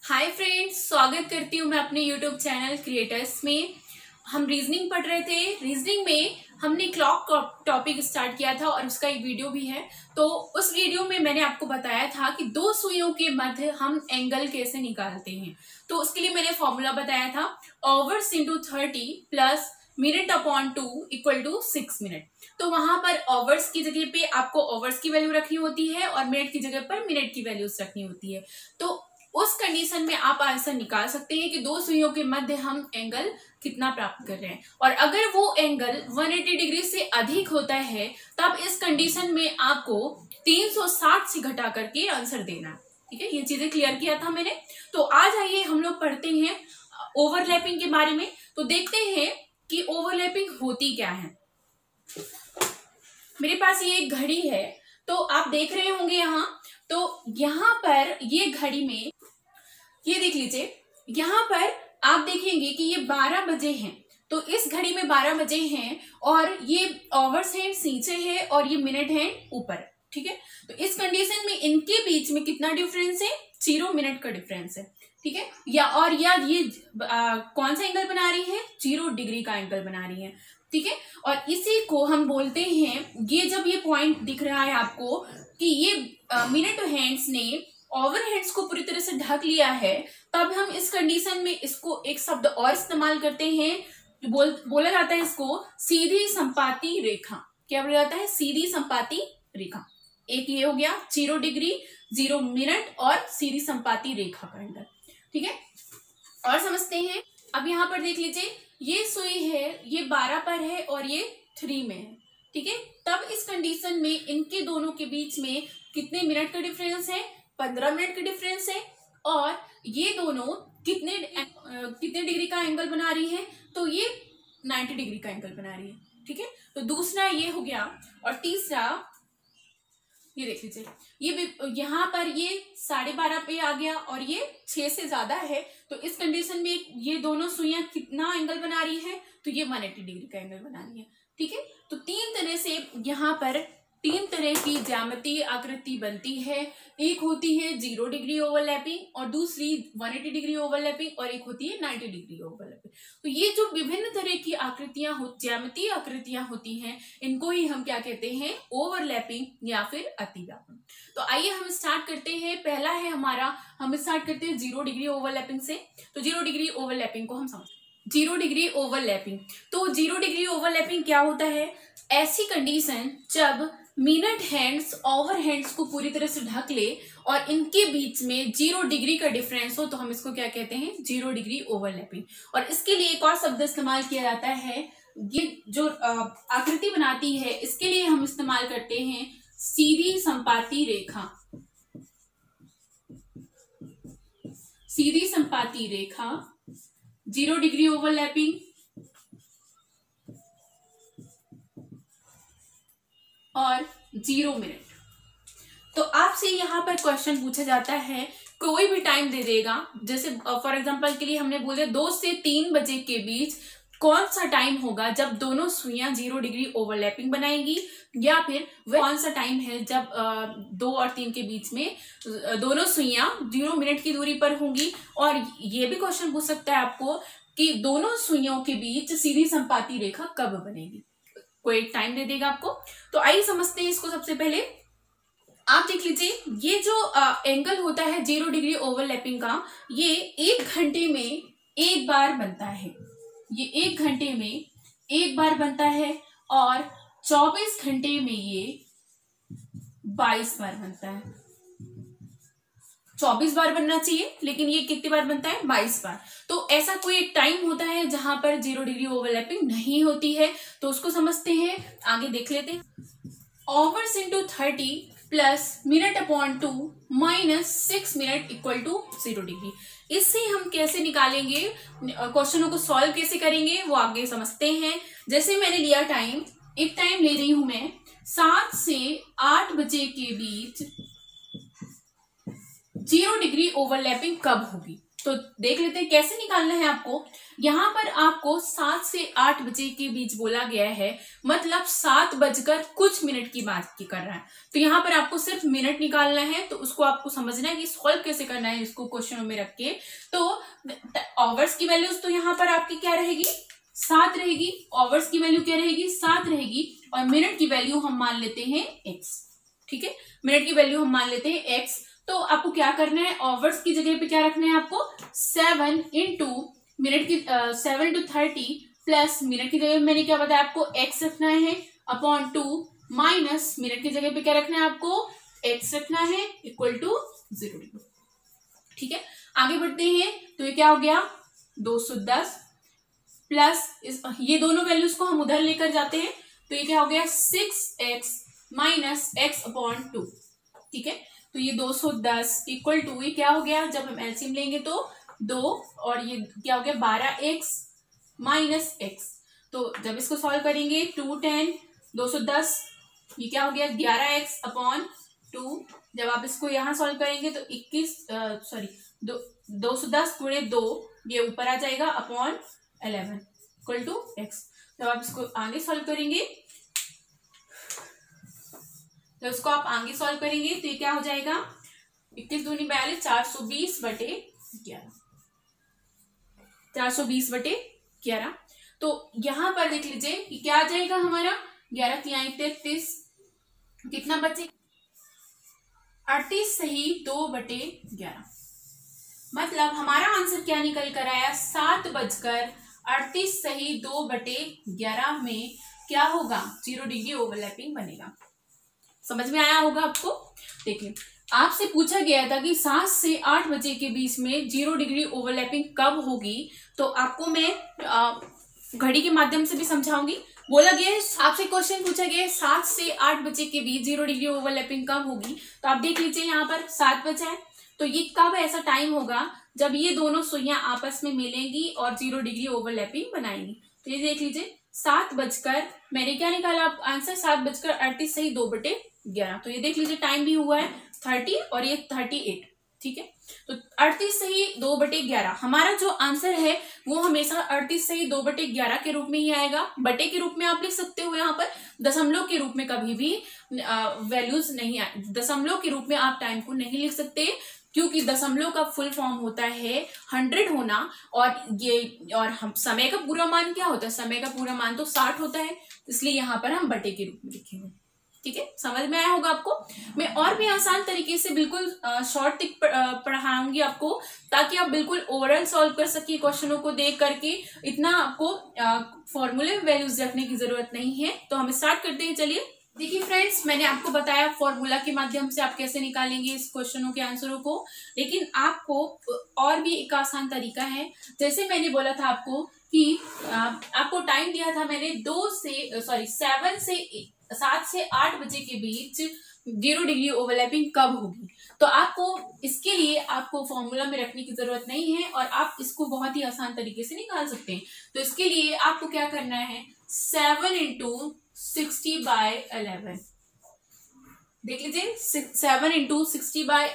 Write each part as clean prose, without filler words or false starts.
Hi friends, स्वागत करती हूँ मैं अपने यूट्यूब चैनल क्रिएटर्स में। हम रीजनिंग पढ़ रहे थे। रीजनिंग में हमने क्लॉक टॉपिक स्टार्ट किया था और उसका एक वीडियो भी है। तो उस वीडियो में मैंने आपको बताया था कि दो सुइयों के मध्य हम एंगल कैसे निकालते हैं। तो उसके लिए मैंने फॉर्मूला बताया था, hours into 30 plus minute upon 2 equal to 6 minute. तो वहां पर आवर्स की जगह पे आपको आवर्स की वैल्यू रखनी होती है और मिनट की जगह पर मिनट की वैल्यूज रखनी होती है। तो उस कंडीशन में आप आंसर निकाल सकते हैं कि दो सुइयों के मध्य हम एंगल कितना प्राप्त कर रहे हैं। और अगर वो एंगल 180 डिग्री से अधिक होता है तब इस कंडीशन में आपको 360 से घटा करके आंसर देना है। ठीक है, ये चीजें क्लियर किया था मैंने। तो आज आइए हम लोग पढ़ते हैं ओवरलैपिंग के बारे में। तो देखते हैं कि ओवरलैपिंग होती क्या है। मेरे पास ये एक घड़ी है, तो आप देख रहे होंगे यहाँ। तो यहाँ पर ये घड़ी में ये देख लीजिए, यहाँ पर आप देखेंगे कि ये 12 बजे हैं। तो इस घड़ी में 12 बजे हैं और ये आवर्स हैंड नीचे है और ये मिनट हैंड ऊपर है। ठीक है, तो इस कंडीशन में इनके बीच में कितना डिफरेंस है? 0 मिनट का डिफरेंस है। ठीक है, या ये कौन सा एंगल बना रही है? 0 डिग्री का एंगल बना रही है। ठीक है, और इसी को हम बोलते हैं, ये जब ये पॉइंट दिख रहा है आपको कि ये मिनट हैंड्स ने ओवर हैंड्स को पूरी तरह से ढक लिया है, तब हम इस कंडीशन में इसको एक शब्द और इस्तेमाल करते हैं। बोला जाता है इसको सीधी संपाती रेखा। क्या बोला जाता है? सीधी संपाती रेखा। एक ये हो गया 0 डिग्री, 0 मिनट और सीधी संपाती रेखा का एंगल। ठीक है, और समझते हैं। अब यहाँ पर देख लीजिए, ये सुई है, ये 12 पर है और ये 3 में है। ठीक है, तब इस कंडीशन में इनके दोनों के बीच में कितने मिनट का डिफरेंस है? 15 मिनट का डिफरेंस है। और ये दोनों कितने डिग्री का एंगल बना रही है? तो ये 90 डिग्री का एंगल बना रही है। ठीक है, तो दूसरा ये हो गया। और तीसरा ये देख लीजिए, ये भी यहाँ पर ये 12:30 पे आ गया और ये 6 से ज्यादा है। तो इस कंडीशन में ये दोनों सुइयां कितना एंगल बना रही है? तो ये 180 डिग्री का एंगल बना रही है। ठीक है, तो यहाँ पर तीन तरह की ज्यामितीय आकृति बनती है। एक होती है 0 डिग्री ओवरलैपिंग और दूसरी 180 डिग्री ओवरलैपिंग और एक होती है 90 डिग्री ओवरलैपिंग। तो ये जो विभिन्न तरह की ज्यामितीय आकृतियां होती हैं, इनको ही हम क्या कहते हैं? ओवरलैपिंग या फिर अतिव्यापन। तो आइए हम स्टार्ट करते हैं। पहला है हमारा, हम स्टार्ट करते हैं 0 डिग्री ओवरलैपिंग से। तो 0 डिग्री ओवरलैपिंग को हम समझते हैं। 0 डिग्री ओवरलैपिंग, तो 0 डिग्री ओवरलैपिंग क्या होता है? ऐसी कंडीशन जब मिनट हैंड्स ओवर हैंड्स को पूरी तरह से ढक ले और इनके बीच में 0 डिग्री का डिफरेंस हो, तो हम इसको क्या कहते हैं? 0 डिग्री ओवरलैपिंग। और इसके लिए एक और शब्द इस्तेमाल किया जाता है, ये जो आकृति बनाती है, इसके लिए हम इस्तेमाल करते हैं सीधी संपाती रेखा। सीधी संपाती रेखा, 0 डिग्री ओवरलैपिंग और 0 मिनट। तो आपसे यहाँ पर क्वेश्चन पूछा जाता है, कोई भी टाइम दे देगा। जैसे फॉर एग्जांपल के लिए हमने बोले 2 से 3 बजे के बीच कौन सा टाइम होगा जब दोनों सुइयां 0 डिग्री ओवरलैपिंग बनाएंगी, या फिर वह कौन सा टाइम है जब 2 और 3 के बीच में दोनों सुइयां 0 मिनट की दूरी पर होंगी। और ये भी क्वेश्चन पूछ सकता है आपको कि दोनों सुइयों के बीच सीधी संपाती रेखा कब बनेगी। कोई एक टाइम दे देगा आपको। तो आइए समझते हैं इसको। सबसे पहले आप देख लीजिए, ये जो एंगल होता है 0 डिग्री ओवरलैपिंग का, ये 1 घंटे में एक बार बनता है। ये 1 घंटे में एक बार बनता है और 24 घंटे में ये 22 बार बनता है। 24 बार बनना चाहिए, लेकिन ये कितनी बार बनता है? 22 बार। तो ऐसा कोई एक टाइम होता है जहां पर 0 डिग्री ओवरलैपिंग नहीं होती है, तो उसको समझते हैं। आगे देख लेते हैं। Hours into 30 plus minute upon 2 minus 6 minute equal to 0 degree. इससे हम कैसे निकालेंगे, क्वेश्चनों को सॉल्व कैसे करेंगे, वो आगे समझते हैं। जैसे मैंने लिया टाइम, एक टाइम ले रही हूं मैं 7 से 8 बजे के बीच 0 डिग्री ओवरलैपिंग कब होगी? तो देख लेते हैं कैसे निकालना है आपको। यहाँ पर आपको 7 से 8 बजे के बीच बोला गया है, मतलब 7 बजकर कुछ मिनट की बात की कर रहा है। तो यहाँ पर आपको सिर्फ मिनट निकालना है, तो उसको आपको समझना है कि सॉल्व कैसे करना है इसको क्वेश्चनों में रख के। तो आवर्स की वैल्यूज तो यहाँ पर आपकी क्या रहेगी, 7 रहेगी। आवर्स की वैल्यू क्या रहेगी, 7 रहेगी। और मिनट की वैल्यू हम मान लेते हैं x, ठीक है, मिनट की वैल्यू हम मान लेते हैं x। तो आपको क्या करना है, आवर्स की जगह पे क्या रखना है आपको, 7 इंटू मिनट की 7 इंटू 30 प्लस मिनट की जगह मैंने क्या बताया आपको x रखना है अपॉन 2 माइनस मिनट की जगह पे क्या रखना है आपको x रखना है इक्वल टू 0 डिग्री। ठीक है, आगे बढ़ते हैं। तो ये क्या हो गया 210 प्लस ये दोनों वैल्यूज को हम उधर लेकर जाते हैं, तो ये क्या हो गया 6x माइनस x अपॉन 2। ठीक है, तो ये 210 इक्वल टू ये क्या हो गया, जब हम एलसीएम लेंगे तो 2 और ये क्या हो गया 12x माइनस x। तो जब इसको सॉल्व करेंगे 2 10 210 ये क्या हो गया 11x अपॉन 2। जब आप इसको यहाँ सॉल्व करेंगे तो 210 गुणे 2 ये ऊपर आ जाएगा अपॉन 11 इक्वल टू x। जब आप इसको आगे सॉल्व करेंगे तो इसको आप आगे सॉल्व करेंगे तो ये क्या हो जाएगा 21 दूनी 42 420 बटे 11 420 बटे 11। तो यहां पर देख लीजिए कि क्या आ जाएगा हमारा 11 तिहाई 33 कितना बचे 38 सही 2 बटे 11। मतलब हमारा आंसर क्या निकल कर आया 7 बजकर 38 सही 2 बटे 11 में क्या होगा 0 डिग्री ओवरलैपिंग बनेगा। समझ में आया होगा आपको। देखिए आपसे पूछा गया था कि 7 से 8 बजे के बीच में 0 डिग्री ओवरलैपिंग कब होगी, तो आपको मैं घड़ी के माध्यम से भी समझाऊंगी। बोला गया है आपसे क्वेश्चन पूछा गया है 7 से 8 बजे के बीच 0 डिग्री ओवरलैपिंग कब होगी। तो आप देख लीजिए यहाँ पर 7 बजा है, तो ये कब ऐसा टाइम होगा जब ये दोनों सुइयां आपस में मिलेंगी और 0 डिग्री ओवरलैपिंग बनाएंगी। तो ये देख लीजिए 7 बजकर मैंने क्या निकाला आंसर 7 बजकर 38 सही 2 बटे 11। तो ये देख लीजिए टाइम भी हुआ है 30 और ये 38। ठीक है, तो 38 सही 2 बटे 11 हमारा जो आंसर है वो हमेशा 38 सही 2 बटे 11 के रूप में ही आएगा। बटे के रूप में आप लिख सकते हो, यहाँ पर दशमलव के रूप में कभी भी वैल्यूज नहीं आए, दशमलव के रूप में आप टाइम को नहीं लिख सकते, क्योंकि दशमलव का फुल फॉर्म होता है 100 होना। और हम समय का पूरा मान क्या होता है, समय का पूरा मान तो 60 होता है, इसलिए यहाँ पर हम बटे के रूप में लिखेंगे। ठीक है, समझ में आया होगा आपको। मैं और भी आसान तरीके से बिल्कुल शॉर्ट टिक पढ़ाऊंगी आपको, ताकि आप बिल्कुल ओवरऑल सॉल्व कर सकिए क्वेश्चनों को देख करके। इतना आपको फॉर्मूले वैल्यूज रखने की जरूरत नहीं है। तो हम स्टार्ट करते हैं। चलिए देखिए फ्रेंड्स, मैंने आपको बताया फॉर्मूला के माध्यम से आप कैसे निकालेंगे इस क्वेश्चनों के आंसरों को, लेकिन आपको और भी एक आसान तरीका है। जैसे मैंने बोला था आपको कि आपको टाइम दिया था मैंने 7 से 8 बजे के बीच 0 डिग्री ओवरलैपिंग कब होगी। तो आपको इसके लिए आपको फॉर्मूला में रखने की जरूरत नहीं है और आप इसको बहुत ही आसान तरीके से निकाल सकते हैं। तो इसके लिए आपको क्या करना है 7 इंटू 60 बाय 11। देख लीजिए 7 इंटू 60 बाय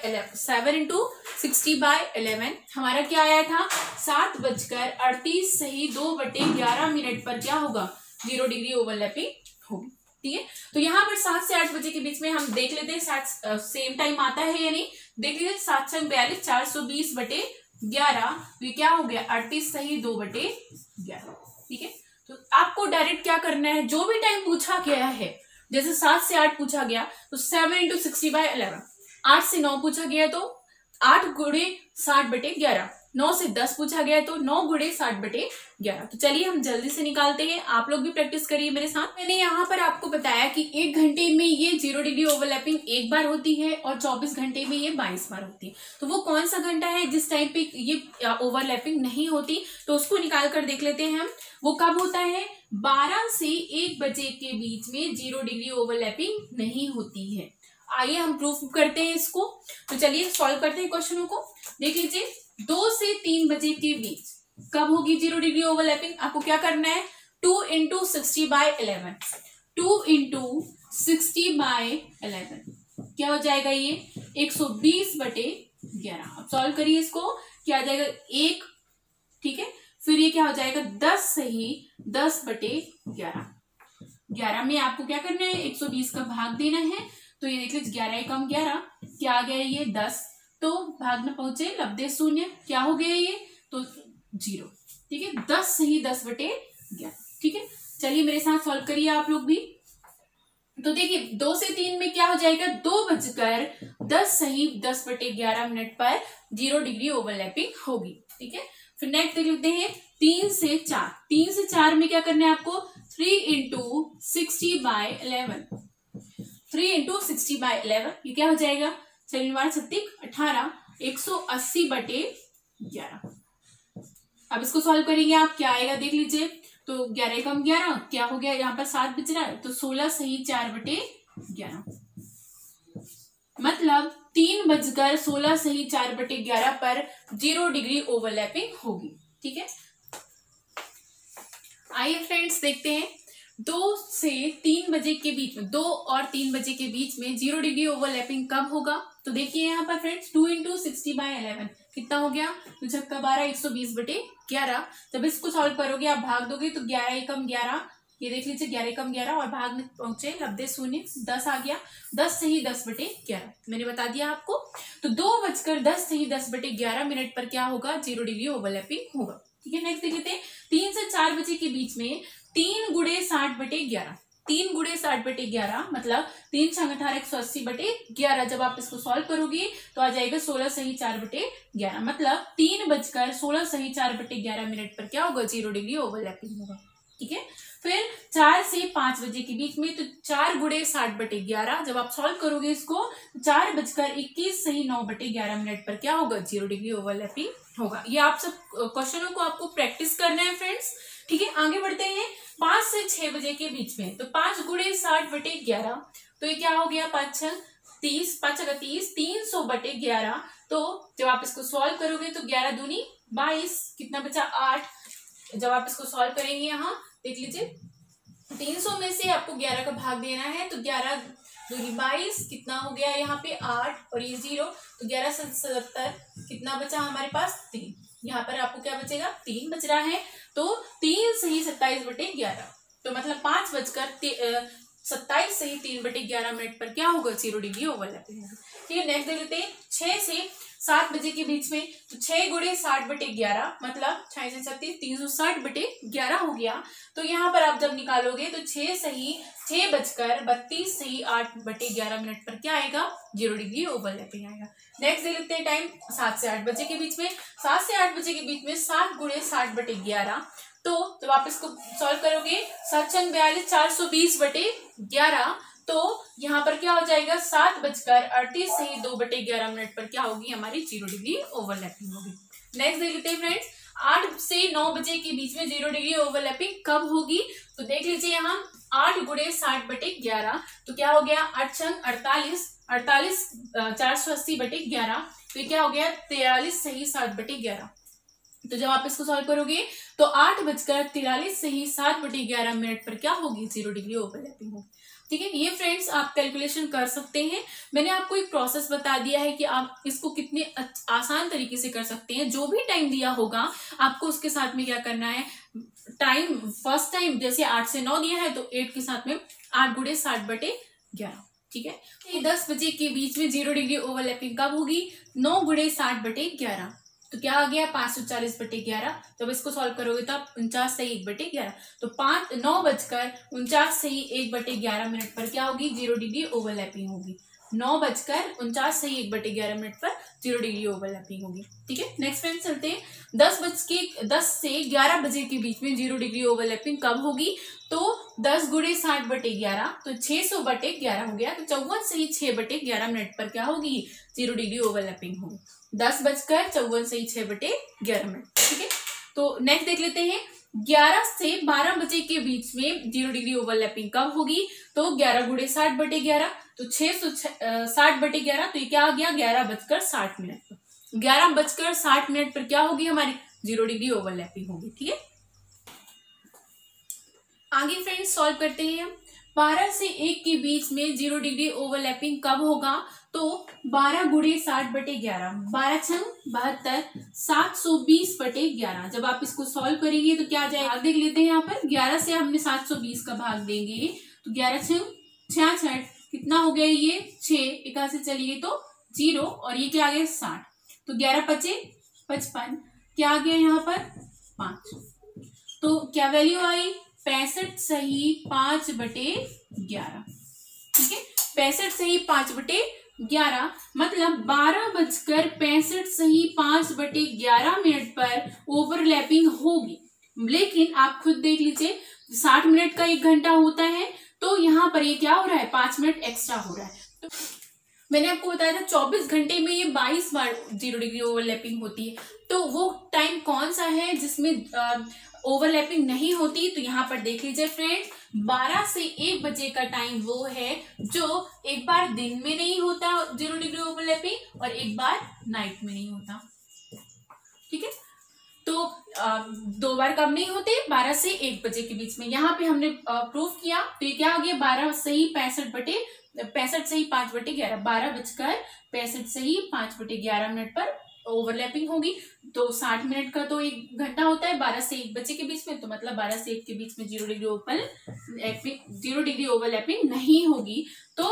11 हमारा क्या आया था 7 बजकर 38 सही 2 बटे 11 मिनट पर क्या होगा 0 डिग्री ओवरलैपिंग होगी। ठीक है, तो यहाँ पर 7 से 8 बजे के बीच में हम देख लेते हैं सेम टाइम आता है या नहीं। देख लीजिए 7 6 42 420 बटे 11, ये क्या हो गया 38 सही 2 बटे 11। ठीक है, तो आपको डायरेक्ट क्या करना है, जो भी टाइम पूछा गया है, जैसे 7 से 8 पूछा गया तो 7 इंटू 60 बाय 11, 8 से 9 पूछा गया तो 8 गुणे 60 बटे 11, 9 से 10 पूछा गया तो 9 गुणे 60 बटे 11। तो चलिए हम जल्दी से निकालते हैं, आप लोग भी प्रैक्टिस करिए मेरे साथ। मैंने यहाँ पर आपको बताया कि 1 घंटे में ये 0 डिग्री ओवरलैपिंग एक बार होती है और 24 घंटे में ये 22 बार होती है। तो वो कौन सा घंटा है जिस टाइम पे ये ओवरलैपिंग नहीं होती, तो उसको निकाल कर देख लेते हैं हम। वो कब होता है 12 से 1 बजे के बीच में 0 डिग्री ओवरलैपिंग नहीं होती है। आइए हम प्रूफ करते हैं इसको। तो चलिए सॉल्व करते हैं क्वेश्चनों को। देख लीजिए 2 से 3 बजे के बीच कब होगी 0 डिग्री ओवरलैपिंग। आपको क्या करना है 2 इंटू 60 बाय 11, 2 इंटू 60 बाय 11 क्या हो जाएगा ये 120 बटे 11। अब सॉल्व करिए इसको, क्या आ जाएगा 1, ठीक है। फिर ये क्या हो जाएगा 10 सही 10/11। 11 में आपको क्या करना है 120 का भाग देना है। तो ये देख लीजिए 11 एकम 11, क्या आ गया ये 10, तो भाग में पहुंचे लब्धे शून्य, क्या हो गया ये तो 0, ठीक है। 10 सही 10/11, ठीक है। चलिए मेरे साथ सॉल्व करिए आप लोग भी। तो देखिए 2 से 3 में क्या हो जाएगा 2:10 सही 10/11 मिनट पर 0 डिग्री ओवरलैपिंग होगी, ठीक है। फिर नेक्स्ट देख लेते हैं 3 से 4। 3 से 4 में क्या करना है आपको 3 × 60/11। 3 × 60/11 ये क्या हो जाएगा, चलिए 18 180/11। अब इसको सॉल्व करेंगे आप, क्या आएगा देख लीजिए। तो 11 एकम 11, क्या हो गया यहाँ पर 7 बच रहा है, तो 16 सही 4/11, मतलब 3:16 सही 4/11 पर 0 डिग्री ओवरलैपिंग होगी, ठीक है। आइए फ्रेंड्स देखते हैं 2 से 3 बजे के बीच में, 2 और 3 बजे के बीच में 0 डिग्री ओवरलैपिंग कब होगा। तो देखिए यहाँ पर फ्रेंड्स 2 × 60/11 कितना हो गया, तो छक्का 12 120/11। जब इसको सॉल्व करोगे आप भाग दोगे तो 11 एकम 11, ये देख लीजिए 11 एकम 11 और भाग में पहुंचे लब्धे शून्य 10 आ गया, 10 सही 10/11 मैंने बता दिया आपको। तो 2:10 सही 10/11 मिनट पर क्या होगा 0 डिग्री ओवरलैपिंग होगा, ठीक है। नेक्स्ट देख लेते हैं 3 से 4 बजे के बीच में 3 × 60/11। 3 × 60/11 मतलब 3 × 18 180/11। जब आप इसको सॉल्व करोगे तो आ जाएगा 16 सही 4/11, मतलब 3:16 सही 4/11 मिनट पर क्या होगा 0 डिग्री ओवरलैपिंग होगा, ठीक है। फिर 4 से 5 बजे के बीच में, तो 4 × 60/11 जब आप सॉल्व करोगे इसको 4:21 सही 9/11 मिनट पर क्या होगा 0 डिग्री ओवरलैपिंग होगा। ये आप सब क्वेश्चनों को आपको प्रैक्टिस करना है फ्रेंड्स, ठीक है। आगे बढ़ते हैं 5 से 6 बजे के बीच में, तो 5 × 60/11 तो ये क्या हो गया 5 × 30, 5 × 30 300/11। तो जब आप इसको सॉल्व करोगे तो 11 दूनी 22, कितना बचा 8। जब आप इसको सॉल्व करेंगे यहाँ देख लीजिए 300 में से आपको 11 का भाग देना है, तो 11 दूनी 22, कितना हो गया यहाँ पे 8 और ये 0, तो 11 से 77 कितना बचा हमारे पास 3। यहाँ पर आपको क्या बचेगा 3 बच रहा है, तो 3 सही 27/11, तो मतलब 5:27 सही 3/11 मिनट पर क्या होगा 0 डिग्री ओवरलैपिंग होगा, ठीक है। नेक्स्ट देख लेते हैं 6 से 7 बजे के बीच में, तो 6 × 60/11 मतलब 6 से 36 360/11 हो गया। तो यहाँ पर आप जब निकालोगे तो 6 सही 6:32 सही 8/11 मिनट पर क्या आएगा 0 डिग्री ओवरलैपिंग आएगा। नेक्स्ट देख लेते हैं टाइम 7 से 8 बजे के बीच में। 7 से 8 बजे के बीच में 7 × 60/11, तो जब आप इसको सॉल्व करोगे 7 × 42 420/11, तो यहाँ पर क्या हो जाएगा 7:38 सही 2/11 मिनट पर क्या होगी हमारी 0 डिग्री ओवरलैपिंग होगी। नेक्स्ट देख लेते हैं फ्रेंड्स 8 से 9 बजे के बीच में 0 डिग्री ओवरलैपिंग कब होगी। तो देख लीजिए यहाँ 8 × 60/11, तो क्या हो गया 8 × 48 480/11, तो क्या हो गया 43 सही 7/11। तो जब आप इसको सॉल्व करोगे तो 8:43 सही 7/11 मिनट पर क्या होगी 0 डिग्री ओवरलैपिंग होगी, ठीक है। ये फ्रेंड्स आप कैलकुलेशन कर सकते हैं। मैंने आपको एक प्रोसेस बता दिया है कि आप इसको कितने आसान तरीके से कर सकते हैं। जो भी टाइम दिया होगा आपको उसके साथ में क्या करना है, टाइम फर्स्ट टाइम जैसे 8 से 9 दिया है तो 8 के साथ में 8 × 60/11, ठीक है। 10 बजे के बीच में 0 डिग्री ओवरलैपिंग कब होगी 9 × 60/11, तो क्या आ गया 540/11। जब इसको सॉल्व करोगे तो आप 49 सही 1/11, तो 9:49 सही 1/11 मिनट पर क्या होगी 0 डिग्री ओवरलैपिंग होगी। 9:49 सही 1/11 मिनट पर 0 डिग्री ओवरलैपिंग होगी, ठीक है। नेक्स्ट फ्रेंड्स चलते हैं 10 से 11 बजे के बीच में 0 डिग्री ओवरलैपिंग कब होगी। तो 10 × 60/11 तो 600/11 हो गया, तो 54 सही 6/11 मिनट पर क्या होगी 0 डिग्री ओवरलैपिंग होगी। 10:54 सही 6/11 मिनट, ठीक है। तो नेक्स्ट देख लेते हैं 11 से 12 बजे के बीच में 0 डिग्री ओवरलैपिंग कब होगी। तो 11 × 60/11 तो 660/11, तो ये क्या आ गया 11:60 मिनट पर। 11:60 मिनट पर क्या होगी हमारी 0 डिग्री ओवरलैपिंग होगी, ठीक है। आगे फ्रेंड्स सॉल्व करते हैं हम 12 से 1 के बीच में 0 डिग्री ओवरलैपिंग कब होगा? तो 12 गुणे 60/11, 12 छंग 72, 720/11। जब आप इसको सॉल्व करेंगे तो क्या आ जाएगा, देख लेते हैं। यहाँ पर 11 से हमने 720 का भाग देंगे तो 11 छंग 66, कितना हो गया ये 6, एक से चलिए तो 0, और ये क्या आ गया 60, तो 11 पचे 55, क्या आ गया यहाँ पर 5। तो क्या वैल्यू आई 65 सही 5/11। ठीक है, 65 सही 5/11 मतलब 12:65 सही 5/11 पर ओवरलैपिंग होगी। लेकिन आप खुद देख लीजिए 60 मिनट का 1 घंटा होता है, तो यहाँ पर ये क्या हो रहा है 5 मिनट एक्स्ट्रा हो रहा है। तो मैंने आपको बताया था 24 घंटे में ये 22 बार 0 डिग्री ओवरलैपिंग होती है। तो वो टाइम कौन सा है जिसमें ओवरलैपिंग नहीं होती? तो यहाँ पर देख लीजिए फ्रेंड्स, 12 से 1 बजे का टाइम वो है जो एक बार दिन में नहीं होता 0 डिग्री ओवरलैपिंग और एक बार नाइट में नहीं होता। ठीक है, तो 2 बार कब नहीं होते? 12 से 1 बजे के बीच में। यहाँ पे हमने प्रूफ किया, तो ये क्या हो गया 12 सही 65 सही 5/11, 12:65 सही 5/11 पर ओवरलैपिंग होगी। तो 60 मिनट का तो 1 घंटा होता है 12 से 1 बजे के बीच में, तो मतलब 12 से 1 के बीच में 0 डिग्री ओवरलैपिंग नहीं होगी। तो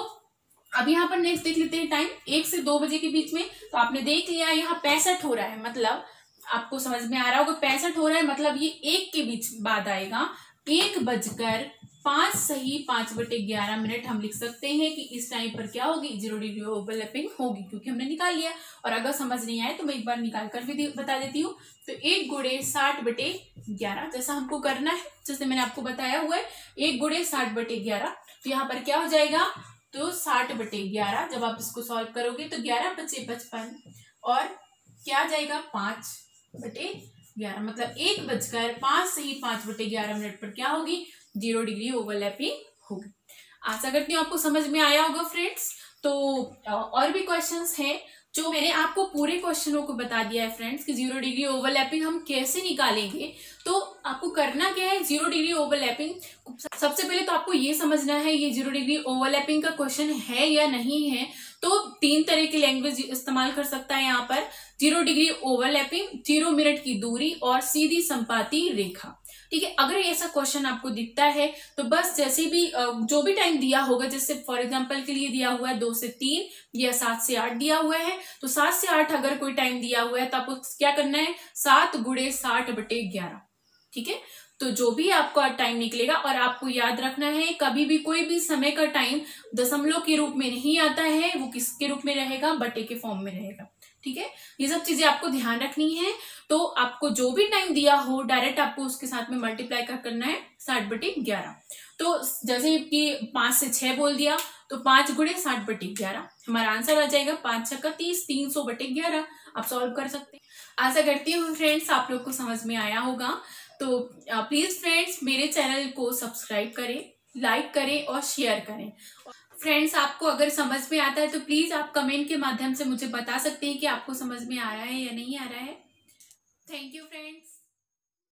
अब यहाँ पर नेक्स्ट देख लेते हैं टाइम 1 से 2 बजे के बीच में। तो आपने देख लिया यहाँ 65 हो रहा है, मतलब आपको समझ में आ रहा होगा 65 हो रहा है, मतलब ये 1 के बीच बाद आएगा। 1:05 सही 5/11 हम लिख सकते हैं कि इस टाइम पर क्या होगी 0 डिग्री ओवरलैपिंग होगी, क्योंकि हमने निकाल लिया। और अगर समझ नहीं आए तो मैं एक बार निकाल कर भी बता देती हूँ। तो 1 गुणे 60/11 जैसा हमको करना है, जैसे मैंने आपको बताया हुआ है 1 गुणे 60/11। तो यहाँ पर क्या हो जाएगा, तो 60/11 जब आप इसको सॉल्व करोगे तो 11 पचे 55 और क्या आ जाएगा 5/11, मतलब 1:05 सही 5/11 पर क्या होगी 0 डिग्री ओवरलैपिंग होगी। आशा करती हूँ आपको समझ में आया होगा फ्रेंड्स। तो और भी क्वेश्चंस हैं जो मैंने आपको पूरे क्वेश्चनों को बता दिया है फ्रेंड्स कि 0 डिग्री ओवरलैपिंग हम कैसे निकालेंगे। तो आपको करना क्या है 0 डिग्री ओवरलैपिंग, सबसे पहले तो आपको ये समझना है ये 0 डिग्री ओवरलैपिंग का क्वेश्चन है या नहीं है। तो 3 तरह की लैंग्वेज इस्तेमाल कर सकता है यहाँ पर, 0 डिग्री ओवरलैपिंग, 0 मिनट की दूरी और सीधी संपाती रेखा। ठीक है, अगर ऐसा क्वेश्चन आपको दिखता है तो बस जैसे भी जो भी टाइम दिया होगा, जैसे फॉर एग्जांपल के लिए दिया हुआ है 2 से 3 या 7 से 8 दिया हुआ है, तो 7 से 8 अगर कोई टाइम दिया हुआ है तो आपको क्या करना है 7 गुणे 60/11। ठीक है, तो जो भी आपका टाइम निकलेगा, और आपको याद रखना है कभी भी कोई भी समय का टाइम दशमलव के रूप में नहीं आता है, वो किसके रूप में रहेगा, बटे के फॉर्म में रहेगा। ठीक है, ये सब चीजें आपको ध्यान रखनी है। तो आपको जो भी टाइम दिया हो डायरेक्ट आपको उसके साथ में मल्टीप्लाई करना है 60/11। तो जैसे कि 5 से 6 बोल दिया तो 5 गुणे 60/11 हमारा आंसर आ जाएगा 5 6 30, 300/11। आप सॉल्व कर सकते हैं। आशा करती हूँ फ्रेंड्स आप लोग को समझ में आया होगा। तो प्लीज फ्रेंड्स मेरे चैनल को सब्सक्राइब करें, लाइक करें और शेयर करें। फ्रेंड्स आपको अगर समझ में आता है तो प्लीज आप कमेंट के माध्यम से मुझे बता सकते हैं कि आपको समझ में आ रहा है या नहीं आ रहा है। Thank you friends.